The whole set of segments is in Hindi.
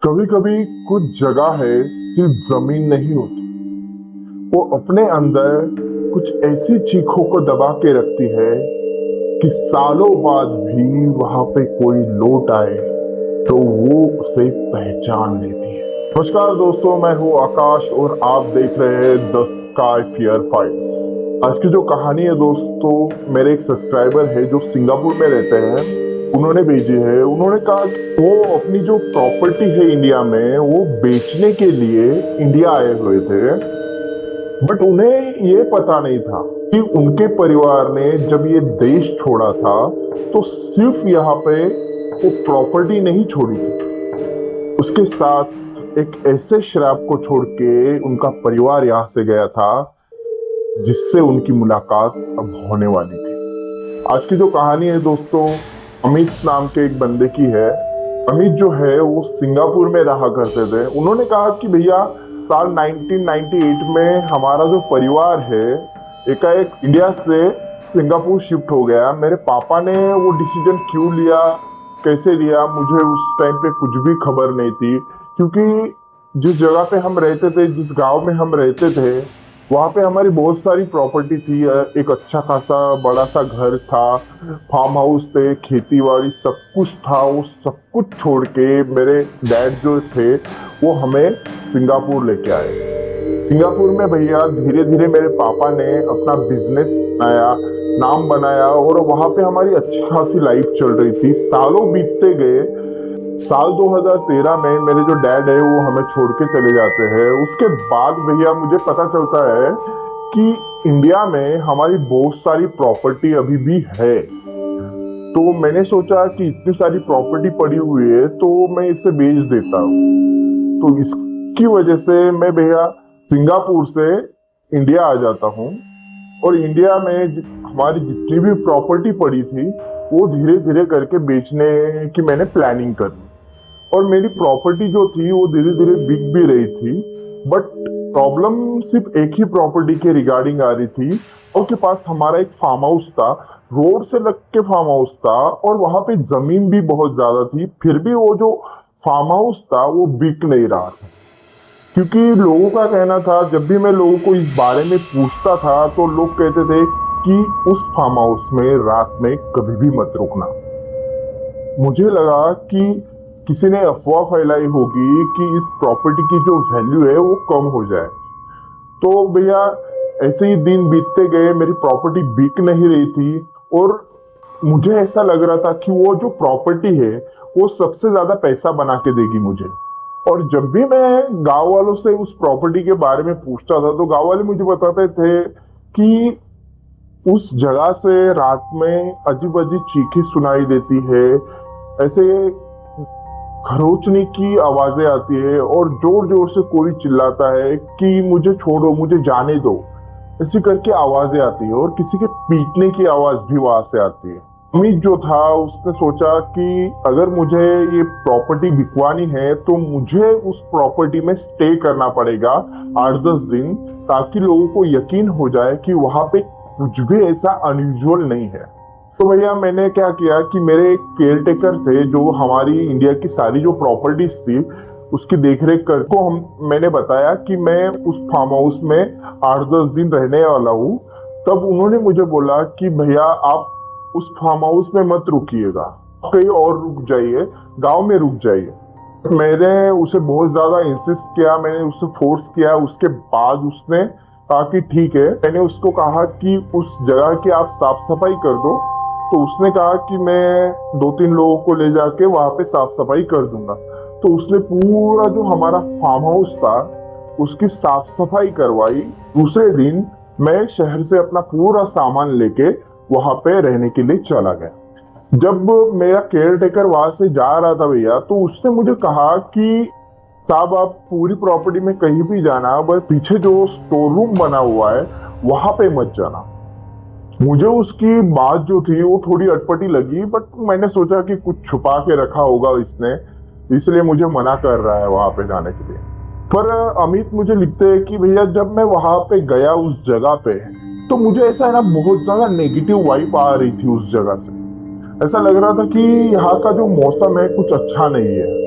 कभी कभी कुछ जगह है सिर्फ जमीन नहीं होती। वो अपने अंदर कुछ ऐसी चीखों को दबा के रखती है कि सालों बाद भी वहां पे कोई लौट आए तो वो उसे पहचान लेती है। नमस्कार दोस्तों, मैं हूँ आकाश और आप देख रहे हैं द स्काई फियर फाइल्स। आज की जो कहानी है दोस्तों, मेरे एक सब्सक्राइबर है जो सिंगापुर में रहते हैं, उन्होंने भेजी है। उन्होंने कहा कि वो अपनी जो प्रॉपर्टी है इंडिया में वो बेचने के लिए इंडिया आए हुए थे, बट उन्हें ये पता नहीं था कि उनके परिवार ने जब ये देश छोड़ा था तो सिर्फ यहाँ पे वो प्रॉपर्टी नहीं छोड़ी थी, उसके साथ एक ऐसे श्राप को छोड़ के उनका परिवार यहाँ से गया था जिससे उनकी मुलाकात अब होने वाली थी। आज की जो कहानी है दोस्तों, अमित नाम के एक बंदे की है। अमित जो है वो सिंगापुर में रहा करते थे। उन्होंने कहा कि भैया साल 1998 में हमारा जो परिवार है एकाएक इंडिया से सिंगापुर शिफ्ट हो गया। मेरे पापा ने वो डिसीजन क्यों लिया, कैसे लिया, मुझे उस टाइम पे कुछ भी खबर नहीं थी, क्योंकि जिस जगह पे हम रहते थे, जिस गांव में हम रहते थे, वहाँ पे हमारी बहुत सारी प्रॉपर्टी थी। एक अच्छा खासा बड़ा सा घर था, फार्म हाउस थे, खेती बाड़ी सब कुछ था। वो सब कुछ छोड़ के मेरे डैड जो थे वो हमें सिंगापुर लेके आए। सिंगापुर में भैया धीरे धीरे मेरे पापा ने अपना बिजनेस बनाया, नाम बनाया, और वहाँ पे हमारी अच्छी खासी लाइफ चल रही थी। सालों बीतते गए। साल 2013 में मेरे जो डैड है वो हमें छोड़ के चले जाते हैं। उसके बाद भैया मुझे पता चलता है कि इंडिया में हमारी बहुत सारी प्रॉपर्टी अभी भी है। तो मैंने सोचा कि इतनी सारी प्रॉपर्टी पड़ी हुई है तो मैं इसे बेच देता हूँ। तो इसकी वजह से मैं भैया सिंगापुर से इंडिया आ जाता हूँ, और इंडिया में हमारी जितनी भी प्रॉपर्टी पड़ी थी वो धीरे धीरे करके बेचने की मैंने प्लानिंग कर ली। और मेरी प्रॉपर्टी जो थी वो धीरे धीरे बिक भी रही थी, बट प्रॉब्लम सिर्फ एक ही प्रॉपर्टी के रिगार्डिंग आ रही थी। और के पास हमारा एक फार्म हाउस था, रोड से लग के फार्म हाउस था, और वहां पे जमीन भी बहुत ज्यादा थी। फिर भी वो जो फार्म हाउस था वो बिक नहीं रहा था, क्योंकि लोगों का कहना था, जब भी मैं लोगों को इस बारे में पूछता था तो लोग कहते थे कि उस फार्म हाउस में रात में कभी भी मत रुकना। मुझे लगा कि किसी ने अफवाह फैलाई होगी कि इस प्रॉपर्टी की जो वैल्यू है वो कम हो जाए। तो भैया ऐसे ही दिन बीतते गए, मेरी प्रॉपर्टी बिक नहीं रही थी, और मुझे ऐसा लग रहा था कि वो जो प्रॉपर्टी है वो सबसे ज्यादा पैसा बना के देगी मुझे। और जब भी मैं गांव वालों से उस प्रॉपर्टी के बारे में पूछता था तो गांव वाले मुझे बताते थे कि उस जगह से रात में अजीब अजीब चीखें सुनाई देती है, ऐसे खरोचने की आवाजें आती है, और जोर जोर से कोई चिल्लाता है कि मुझे छोड़ो, मुझे जाने दो, ऐसी करके आवाजें आती है, और किसी के पीटने की आवाज भी वहां से आती है। अमित जो था उसने सोचा कि अगर मुझे ये प्रॉपर्टी बिकवानी है तो मुझे उस प्रॉपर्टी में स्टे करना पड़ेगा 8-10 दिन, ताकि लोगों को यकीन हो जाए कि वहां पे कुछ भी ऐसा अनयूजुअल नहीं है। तो भैया मैंने क्या किया कि मेरे एक केयर टेकर थे जो हमारी इंडिया की सारी जो प्रॉपर्टीज थी उसकी देखरेख कर को मैंने बताया कि मैं उस फार्म हाउस में 8-10 दिन रहने वाला हूँ। तब उन्होंने मुझे बोला कि भैया आप उस फार्म हाउस में मत रुकिएगा, कहीं और रुक जाइए, गांव में रुक जाइए। मैंने उसे बहुत ज्यादा इंसिस्ट किया, मैंने उसे फोर्स किया। उसके बाद उसने कहा कि ठीक है। मैंने उसको कहा कि उस जगह की आप साफ सफाई कर दो, तो उसने कहा कि मैं 2-3 लोगों को ले जाके वहां पे साफ सफाई कर दूंगा। तो उसने पूरा जो हमारा फार्म हाउस था उसकी साफ सफाई करवाई। दूसरे दिन मैं शहर से अपना पूरा सामान लेके वहां पे रहने के लिए चला गया। जब मेरा केयर टेकर वहां से जा रहा था भैया, तो उसने मुझे कहा कि साहब आप पूरी प्रॉपर्टी में कहीं भी जाना, बस पीछे जो स्टोर रूम बना हुआ है वहां पे मत जाना। मुझे उसकी बात जो थी वो थोड़ी अटपटी लगी, बट मैंने सोचा कि कुछ छुपा के रखा होगा इसने, इसलिए मुझे मना कर रहा है वहां पे जाने के लिए। पर अमित मुझे लिखते हैं कि भैया जब मैं वहां पे गया उस जगह पे, तो मुझे ऐसा है ना, बहुत ज्यादा नेगेटिव वाइब आ रही थी उस जगह से। ऐसा लग रहा था कि यहाँ का जो मौसम है कुछ अच्छा नहीं है।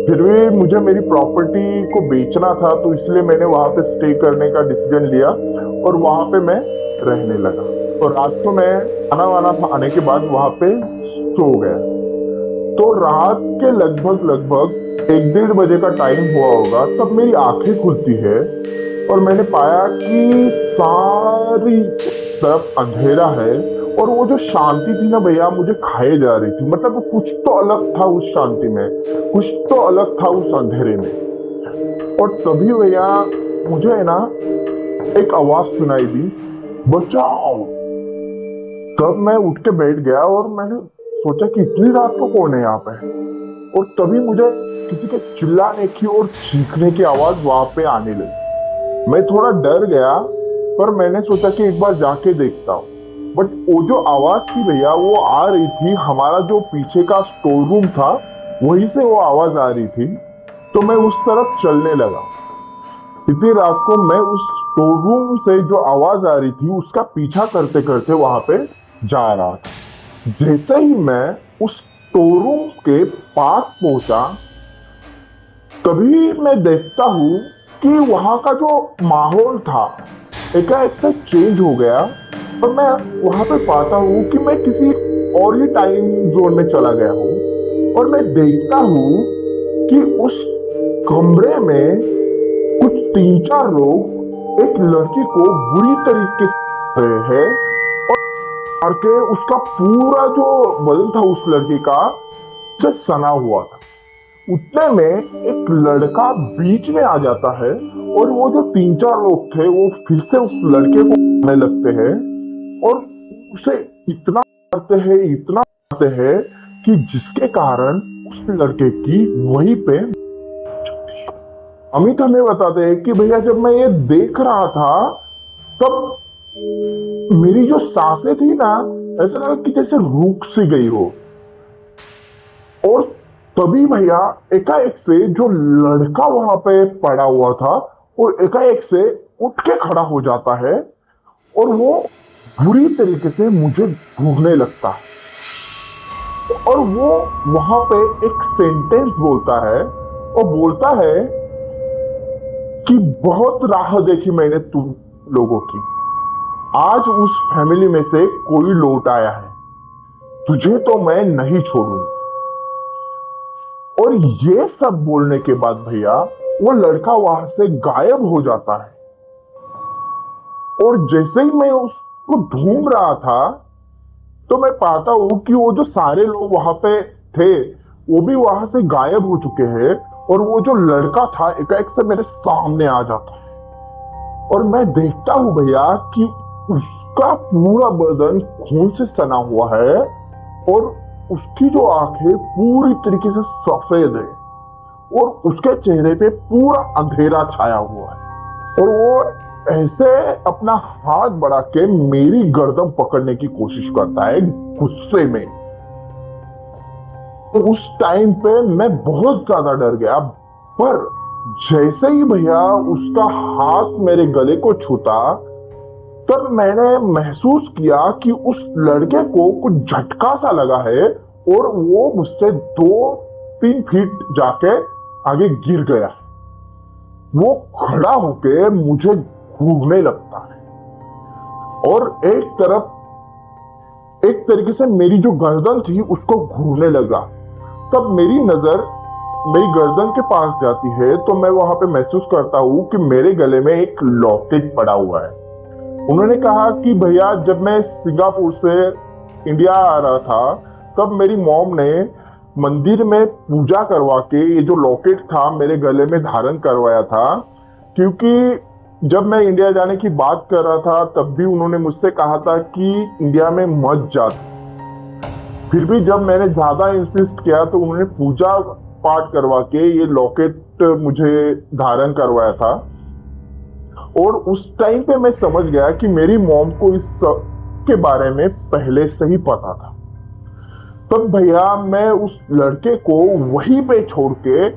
फिर भी मुझे मेरी प्रॉपर्टी को बेचना था, तो इसलिए मैंने वहां पे स्टे करने का डिसीजन लिया और वहां पे मैं रहने लगा। तो रात को मैं खाना वाना खाने के बाद वहां पे सो गया। तो रात के लगभग 1-1:30 का टाइम हुआ होगा, तब मेरी आंखें खुलती है और मैंने पाया कि सारी तरफ अंधेरा है और वो जो शांति थी ना भैया, मुझे खाए जा रही थी। मतलब कुछ तो अलग था उस शांति में, कुछ तो अलग था उस अंधेरे में। और तभी भैया मुझे है ना एक आवाज सुनाई दी, बचाओ। तब मैं उठ के बैठ गया और मैंने सोचा कि इतनी रात को कौन है यहाँ पे। और तभी मुझे किसी के चिल्लाने की और चीखने की आवाज वहां पे आने लगी। मैं थोड़ा डर गया, पर मैंने सोचा कि एक बार जाके देखता हूँ। बट वो जो आवाज थी भैया, वो आ रही थी हमारा जो पीछे का स्टोर रूम था, वहीं से वो आवाज आ रही थी। तो मैं उस तरफ चलने लगा। इतनी रात को मैं उस स्टोर रूम से जो आवाज आ रही थी उसका पीछा करते करते वहां पे जा रहा था। जैसे ही मैं उस स्टोर रूम के पास पहुंचा, तभी मैं देखता हूं कि वहां का जो माहौल था एकाएक से चेंज हो गया और मैं वहां पे पाता हूं कि मैं किसी और ही टाइम जोन में चला गया हूं। और मैं देखता हूं कि उस कमरे में कुछ 3-4 लोग एक लड़की को बुरी तरीके से रहे हैं और के उसका पूरा जो बदन था उस लड़की का से सना हुआ था। उतने में एक लड़का बीच में आ जाता है और वो जो 3-4 लोग थे वो फिर से उस लड़के को मारने लगते हैं और उसे इतना मारते हैं कि जिसके कारण उस लड़के की वहीं पे अमित हमें बताते हैं कि भैया जब मैं ये देख रहा था तब मेरी जो सांसें थी ना, ऐसा लगा कि जैसे रुक सी गई हो। और तभी भैया एकाएक से जो लड़का वहां पे पड़ा हुआ था वो एकाएक से उठ के खड़ा हो जाता है और वो बुरी तरीके से मुझे घूरने लगता है। और वो वहां पे एक सेंटेंस बोलता है और बोलता है कि बहुत राह देखी मैंने तुम लोगों की, आज उस फैमिली में से कोई लौट आया है, तुझे तो मैं नहीं छोड़ूंगा। और ये सब बोलने के बाद भैया वो लड़का वहां से गायब हो जाता है। और जैसे ही मैं उसको ढूंढ रहा था तो मैं पाता हूं कि वो जो सारे लोग वहां पे थे वो भी वहां से गायब हो चुके हैं और वो जो लड़का था एकाएक से मेरे सामने आ जाता है। और मैं देखता हूं भैया कि उसका पूरा बदन खून से सना हुआ है और उसकी जो आंखें पूरी तरीके से सफेद है और उसके चेहरे पे पूरा अंधेरा छाया हुआ है। और वो ऐसे अपना हाथ बढ़ा के मेरी गर्दन पकड़ने की कोशिश करता है गुस्से में। तो उस टाइम पे मैं बहुत ज्यादा डर गया, पर जैसे ही भैया उसका हाथ मेरे गले को छूता तब मैंने महसूस किया कि उस लड़के को कुछ झटका सा लगा है और वो मुझसे 2-3 फीट जाके आगे गिर गया। वो खड़ा होके मुझे घूरने लगता है और एक तरीके से मेरी जो गर्दन थी उसको घूरने लगा। तब मेरी नजर मेरी गर्दन के पास जाती है तो मैं वहां पे महसूस करता हूं कि मेरे गले में एक लॉकेट पड़ा हुआ है। उन्होंने कहा कि भैया जब मैं सिंगापुर से इंडिया आ रहा था तब मेरी मॉम ने मंदिर में पूजा करवा के ये जो लॉकेट था मेरे गले में धारण करवाया था, क्योंकि जब मैं इंडिया जाने की बात कर रहा था तब भी उन्होंने मुझसे कहा था कि इंडिया में मत जा। फिर भी जब मैंने ज्यादा इंसिस्ट किया तो उन्होंने पूजा पाठ करवा के ये लॉकेट मुझे धारण करवाया था। और उस टाइम पे मैं समझ गया कि मेरी मॉम को इस सब के बारे में पहले से ही पता था। तब भैया मैं उस लड़के को वहीं पे छोड़ के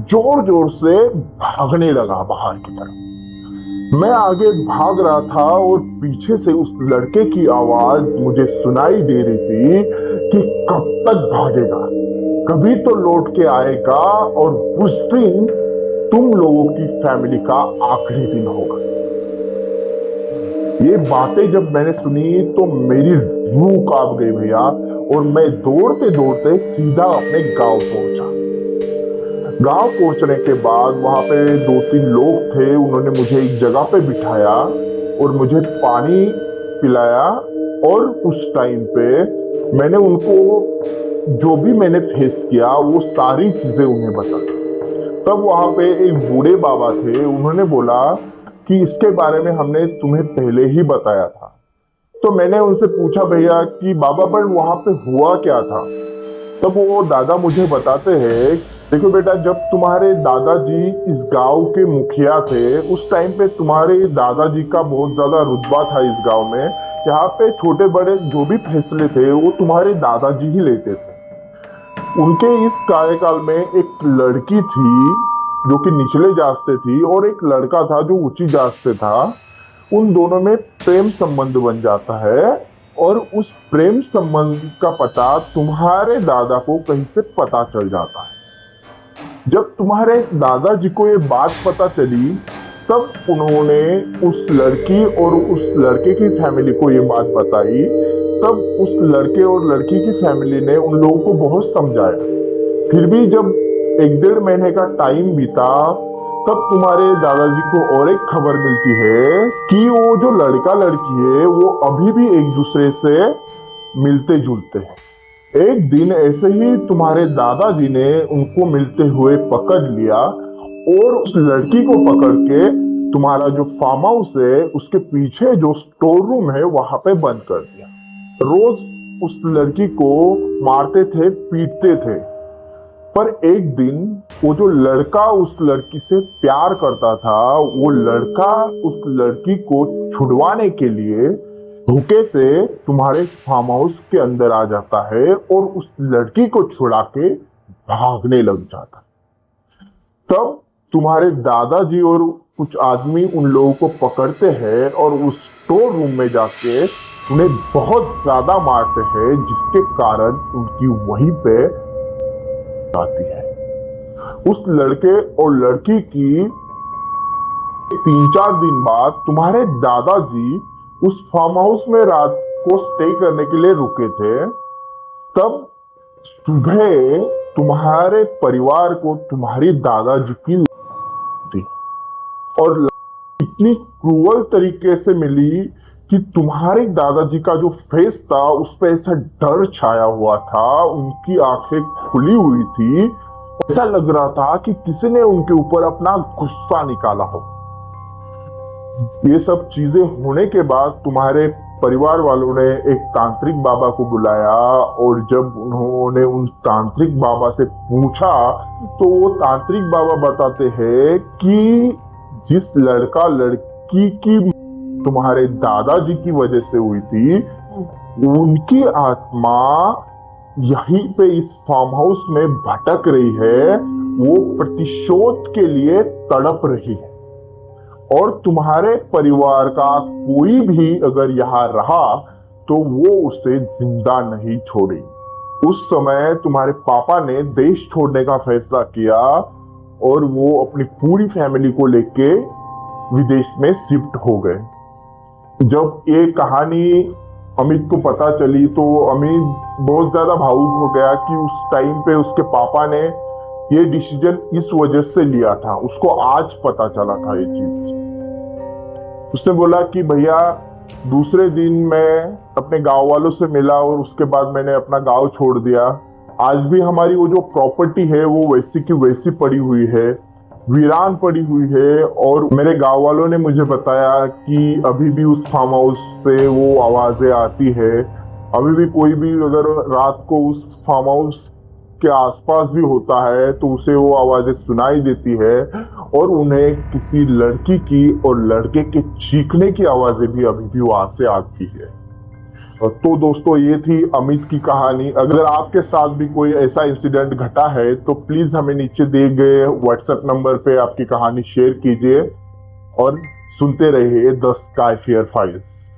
जोर जोर से भागने लगा बाहर की तरफ। मैं आगे भाग रहा था और पीछे से उस लड़के की आवाज मुझे सुनाई दे रही थी कि कब तक भागेगा, कभी तो लौट के आएगा और उस दिन तुम लोगों की फैमिली का आखिरी दिन होगा। ये बातें जब मैंने सुनी तो मेरी रूह कांप गई भैया, और मैं दौड़ते दौड़ते सीधा अपने गांव पहुंचा। गांव पहुंचने के बाद वहां पे 2-3 लोग थे, उन्होंने मुझे एक जगह पे बिठाया और मुझे पानी पिलाया। और उस टाइम पे मैंने उनको जो भी मैंने फेस किया वो सारी चीजें उन्हें बताई। तब वहां पे एक बूढ़े बाबा थे, उन्होंने बोला कि इसके बारे में हमने तुम्हें पहले ही बताया था। तो मैंने उनसे पूछा भैया कि बाबा पर वहां पे हुआ क्या था। तब वो दादा मुझे बताते हैं, देखो बेटा, जब तुम्हारे दादाजी इस गांव के मुखिया थे, उस टाइम पे तुम्हारे दादाजी का बहुत ज्यादा रुतबा था इस गांव में। यहाँ पे छोटे बड़े जो भी फैसले थे वो तुम्हारे दादाजी ही लेते थे। उनके इस कार्यकाल में एक लड़की थी जो कि निचले जात से थी और एक लड़का था जो ऊंची जात से था। उन दोनों में प्रेम संबंध बन जाता है और उस प्रेम संबंध का पता तुम्हारे दादा को कहीं से पता चल जाता है। जब तुम्हारे दादाजी को ये बात पता चली तब उन्होंने उस लड़की और उस लड़के की फैमिली को ये बात बताई। तब उस लड़के और लड़की की फैमिली ने उन लोगों को बहुत समझाया। फिर भी जब 1-1.5 महीने का टाइम बीता तब तुम्हारे दादाजी को और एक खबर मिलती है कि वो जो लड़का लड़की है वो अभी भी एक दूसरे से मिलते जुलते हैं। एक दिन ऐसे ही तुम्हारे दादाजी ने उनको मिलते हुए पकड़ लिया और उस लड़की को पकड़ के तुम्हारा जो फार्म हाउस है उसके पीछे जो स्टोर रूम है वहां पे बंद कर दिया। रोज उस लड़की को मारते थे, पीटते थे। पर एक दिन वो जो लड़का उस लड़की से प्यार करता था, वो लड़का उस लड़की को छुड़वाने के लिए धोखे से तुम्हारे फार्म हाउस के अंदर आ जाता है और उस लड़की को छुड़ा के भागने लग जाता है। तब तुम्हारे दादाजी और कुछ आदमी उन लोगों को पकड़ते हैं और उस स्टोर रूम में जाके उन्हें बहुत ज्यादा मारते हैं, जिसके कारण उनकी वहीं पे आती है। उस लड़के और लड़की की 3-4 दिन बाद तुम्हारे दादाजी उस फार्म हाउस में रात को स्टे करने के लिए रुके थे। तब सुबह तुम्हारे परिवार को तुम्हारी दादाजी की थी और इतनी क्रूअल तरीके से मिली कि तुम्हारे दादाजी का जो फेस था उस पर ऐसा डर छाया हुआ था, उनकी आंखें खुली हुई थी। ऐसा लग रहा था कि किसी ने उनके ऊपर अपना गुस्सा निकाला हो। ये सब चीजें होने के बाद तुम्हारे परिवार वालों ने एक तांत्रिक बाबा को बुलाया और जब उन्होंने उन तांत्रिक बाबा से पूछा तो वो तांत्रिक बाबा बताते हैं कि जिस लड़का लड़की की तुम्हारे दादाजी की वजह से हुई थी, उनकी आत्मा यहीं पे इस फार्म हाउस में भटक रही है। वो प्रतिशोध के लिए तड़प रही है और तुम्हारे परिवार का कोई भी अगर यहाँ रहा तो वो उसे जिंदा नहीं छोड़ेगी। उस समय तुम्हारे पापा ने देश छोड़ने का फैसला किया और वो अपनी पूरी फैमिली को लेके विदेश में शिफ्ट हो गए। जब ये कहानी अमित को पता चली तो अमित बहुत ज्यादा भावुक हो गया कि उस टाइम पे उसके पापा ने ये डिसीजन इस वजह से लिया था। उसको आज पता चला था ये चीज। उसने बोला कि भैया, दूसरे दिन मैं अपने गांव वालों से मिला और उसके बाद मैंने अपना गांव छोड़ दिया। आज भी हमारी वो जो प्रॉपर्टी है वो वैसी की वैसी पड़ी हुई है, वीरान पड़ी हुई है। और मेरे गांव वालों ने मुझे बताया कि अभी भी उस फार्म हाउस से वो आवाजें आती है। अभी भी कोई भी अगर रात को उस फार्म हाउस के आसपास भी होता है तो उसे वो आवाजें सुनाई देती है और उन्हें किसी लड़की की और लड़के के चीखने की आवाजें भी अभी भी वहां से आती है। तो दोस्तों, ये थी अमित की कहानी। अगर आपके साथ भी कोई ऐसा इंसिडेंट घटा है तो प्लीज हमें नीचे दिए गए व्हाट्सएप नंबर पे आपकी कहानी शेयर कीजिए और सुनते रहिए द स्काई फियर फाइल्स।